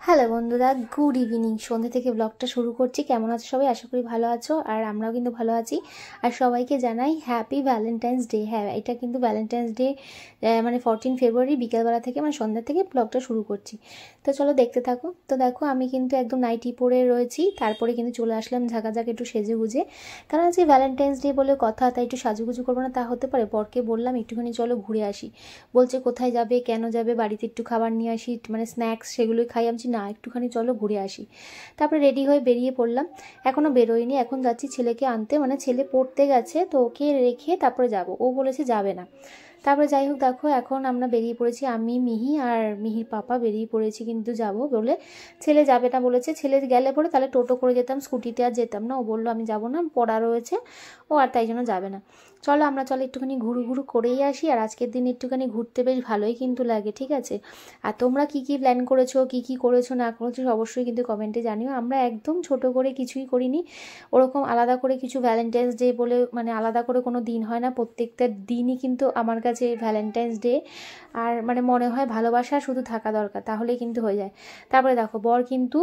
Hello বন্ধুরা, good evening. সন্ধ্যে থেকে ব্লগটা শুরু করছি। কেমন আছো সবাই? আশা করি ভালো আছো, আর আমরাও কিন্তু ভালো আছি। আর সবাইকে জানাই হ্যাপি ভ্যালেন্টাইন্স ডে। হ্যাঁ, এটা কিন্তু ভ্যালেন্টাইন্স ডে মানে 14 ফেব্রুয়ারি বিকেলবেলা থেকে মানে সন্ধ্যা থেকে ব্লগটা শুরু করছি। তো চলো দেখতে থাকো। তো দেখো আমি কিন্তু একদম নাইটি পরে রয়েছি, তারপরে কিন্তু চলে আসলাম ঝাঁকাঝাঁক একটু সেজে গুজে, কারণ আজকে ভ্যালেন্টাইন্স ডে বলে কথা, তাই একটু সাজুগুজু করবো না তা হতে পারে। বরকে বললাম একটুখানি চলো ঘুরে আসি। বলছে কোথায় যাবে, কেন যাবে, বাড়িতে একটু খাবার নিয়ে আসি, মানে স্ন্যাক্স সেগুলোই খাই। আমি না, একটুখানি চলো ঘুরে আসি। তারপরে রেডি হয়ে বেরিয়ে পড়লাম। এখনও বেরোয়নি, এখন যাচ্ছি ছেলেকে আনতে, মানে ছেলে পড়তে গেছে, তো ওকে রেখে তারপরে যাব। ও বলেছে যাবে না। তারপরে যাই হোক, দেখো এখন আমরা বেরিয়ে পড়েছি, আমি মিহি আর মিহির পাপা বেরিয়ে পড়েছি কিন্তু যাব বলে। ছেলে যাবে না বলেছে। ছেলে গেলে পরে তাহলে টোটো করে যেতাম, স্কুটিতে আর যেতাম না। ও বললো আমি যাব না, পড়া রয়েছে, ও আর তাই জন্য যাবে না। চলো একটুখানি ঘুরু ঘুরু করেই আসি। আর আজকের দিন একটুখানি ঘুরতে বেশ ভালোই কিন্তু লাগে, ঠিক আছে? আর তোমরা কী কী প্ল্যান করেছো, কী করেছো না করেছো অবশ্যই কিন্তু কমেন্টে জানিও। আমরা একদম ছোট করে কিছুই করিনি, ওরকম আলাদা করে কিছু ভ্যালেন্টাইন্স ডে বলে মানে আলাদা করে কোনো দিন হয় না। প্রত্যেকটা দিনই কিন্তু আমার কাছে ভ্যালেন্টাইন্স ডে। আর মানে মনে হয় ভালোবাসা শুধু থাকা দরকার, তাহলেই কিন্তু হয়ে যায়। তারপরে দেখো বর কিন্তু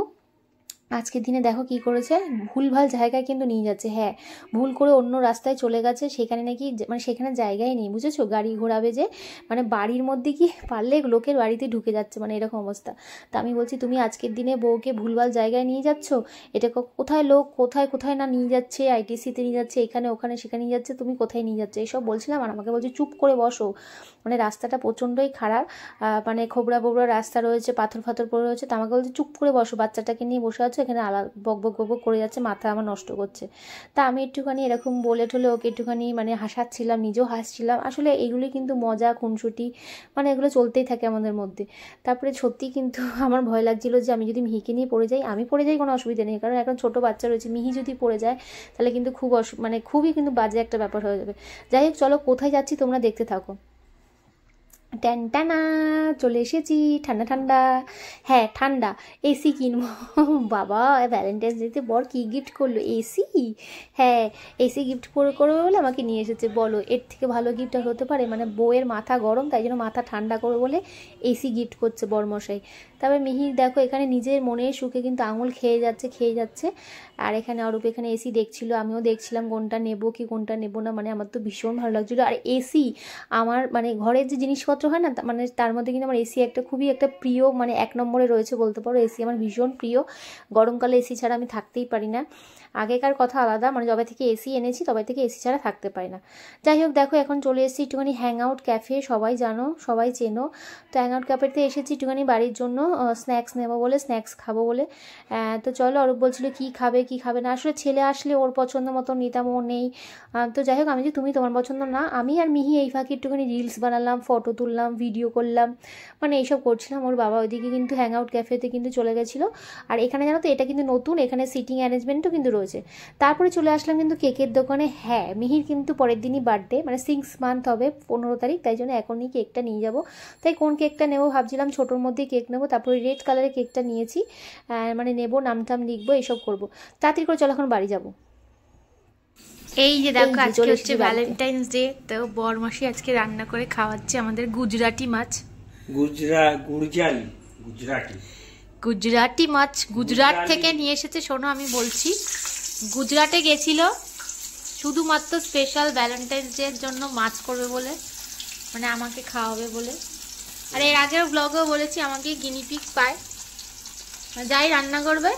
আজকের দিনে দেখো কি করেছে, ভুলভাল জায়গায় কিন্তু নিয়ে যাচ্ছে। হ্যাঁ, ভুল করে অন্য রাস্তায় চলে গেছে, সেখানে নাকি মানে সেখানে জায়গায় নেই, বুঝেছো? গাড়ি ঘোরাবে যে, মানে বাড়ির মধ্যে কি পারলে লোকের বাড়িতে ঢুকে যাচ্ছে, মানে এরকম অবস্থা। তা আমি বলছি তুমি আজকের দিনে বউকে ভুলভাল জায়গায় নিয়ে যাচ্ছ, এটা কোথায় লোক কোথায় কোথায় না নিয়ে যাচ্ছে, আইটিসিতে নিয়ে যাচ্ছে, এখানে ওখানে সেখানে নিয়ে যাচ্ছে, তুমি কোথায় নিয়ে যাচ্ছে এইসব বলছিলাম। আর আমাকে বলছি চুপ করে বসো, মানে রাস্তাটা প্রচণ্ডই খারাপ, মানে খোবড়া বোবড়া রাস্তা রয়েছে, পাথর ফাথর পড়ে রয়েছে। তো আমাকে বলছে চুপ করে বসো, বাচ্চাটাকে নিয়ে বসে আছো এখানে, বক বক বক বক করে যাচ্ছে, মাথা আমার নষ্ট করছে। তা আমি একটুখানি এরকম বলে ঠলে ওকে একটুখানি মানে হাসাচ্ছিলাম, নিজেও হাসছিলাম। আসলে এগুলি কিন্তু মজা খুনসুটি, মানে এগুলো চলতেই থাকে আমাদের মধ্যে। তারপরে সত্যি কিন্তু আমার ভয় লাগছিল যে আমি যদি মিহিকে নিয়ে পড়ে যাই, আমি পড়ে যাই কোনো অসুবিধা নেই, কারণ এখন ছোটো বাচ্চা রয়েছে। মিহি যদি পড়ে যায় তাহলে কিন্তু মানে খুবই কিন্তু বাজে একটা ব্যাপার হয়ে যাবে। যাই হোক, চলো কোথায় যাচ্ছি তোমরা দেখতে থাকো। টানা চলে এসেছি, ঠান্ডা ঠান্ডা। হ্যাঁ ঠান্ডা, এসি কিনবো। বাবা, ভ্যালেন্টাইন্স ডেতে বর কি গিফট করলো, এসি। হ্যাঁ, এসি গিফট করবে বলে আমাকে নিয়ে এসেছে। বলো এর থেকে ভালো গিফট আর হতে পারে? মানে বউয়ের মাথা গরম, তাই জন্য মাথা ঠান্ডা করবে বলে এসি গিফট করছে বরমশাই। তারপরে মিহির দেখো এখানে নিজের মনের সুখে কিন্তু আঙুল খেয়ে যাচ্ছে। আর এখানে অরূপ এখানে এসি দেখছিল, আমিও দেখছিলাম কোনটা নেবো কি কোনটা নেবো না। মানে আমার তো ভীষণ ভালো লাগছিলো। আর এসি আমার মানে ঘরের যে জিনিসপত্র হয় না, মানে তার মধ্যে কিন্তু আমার এসি একটা খুবই একটা প্রিয়, মানে 1 নম্বরে রয়েছে বলতে পারো। এসি আমার ভীষণ প্রিয়, গরমকালে এসি ছাড়া আমি থাকতেই পারি না। আগেকার কথা আলাদা, মানে যবে থেকে এসি এনেছি তবে থেকে এসি ছাড়া থাকতে পারি না। যাই হোক, দেখো এখন চলে এসেছি একটুখানি হ্যাং আউট ক্যাফে, সবাই জানো সবাই চেনো। তো হ্যাং আউট ক্যাফেতে এসেছি একটুখানি বাড়ির জন্য স্ন্যাক্স নেবো বলে, স্ন্যাক্স খাবো বলে। তো চলো, অরূপ বলছিল কী খাবে না, আসলে ছেলে আসলে ওর পছন্দ মতো নিতাম, ও নেই। তো যাই হোক, আমি যে তুমি তোমার পছন্দ না, আমি আর মিহি এই ফাঁকে একটুখানি রিলস বানালাম, ফটো তুললাম, ভিডিও করলাম, মানে এইসব করছিলাম। ওর বাবা ওইদিকে কিন্তু হ্যাং আউট ক্যাফেতে কিন্তু চলে গেছিলো। আর এখানে জানো তো এটা কিন্তু নতুন, এখানে সিটিং অ্যারেঞ্জমেন্টও কিন্তু রয়েছে। তারপরে চলে আসলাম কিন্তু কেকের দোকানে। হ্যাঁ, মিহির কিন্তু পরের দিনই বার্থডে, মানে 6 মান্থ হবে 15 তারিখ, তাই জন্য এখনই কেকটা নিয়ে যাব। তাই কোন কেকটা নেবো ভাবছিলাম, ছোটোর মধ্যেই কেক নেবো। তারপরে রেড কালারের কেকটা নিয়েছি, মানে নেবো, নামটাম লিখবো, এইসব করবো। তাড়াতাড়ি করে চলো এখন বাড়ি যাবো। এই যে দেখো আজকে হচ্ছে ভ্যালেন্টাইন্স ডে, তো বরমাসি আজকে রান্না করে খাওয়াচ্ছে আমাদের গুজরাটি মাছ। গুজরাটি মাছ গুজরাট থেকে নিয়ে এসেছে। শোনো আমি বলছি, গুজরাটে গেছিল শুধুমাত্র স্পেশাল ভ্যালেন্টাইন্স ডে এর জন্য মাছ করবে বলে, মানে আমাকে খাওয়াবে বলে। আর এর আগের ব্লগেও বলেছি আমাকে গিনিপিগ পায়, যাই রান্না করবে।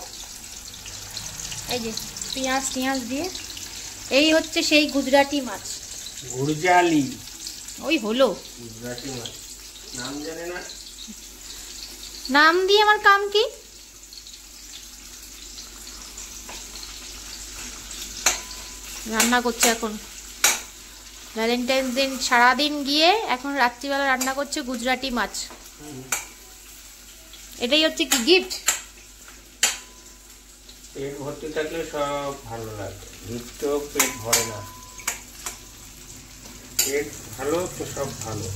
এই যে পেঁয়াজ দিয়ে, এই হচ্ছে সেই গুজরাটি মাছ। গুরজালি ওই হলো গুজরাটি মাছ, নাম জানে না, নাম দিয়ে আমার কাম কি? রান্না করছে এখন ভ্যালেন্টাইন্স দিন, সারাদিন গিয়ে এখন রাত্রিবেলা রান্না করছে গুজরাটি মাছ। এটাই হচ্ছে কি গিফট? পেট ভর্তি থাকলে সব ভালো লাগে, নিত্য পেট ভরে না, পেট ভালো তো সব ভালো।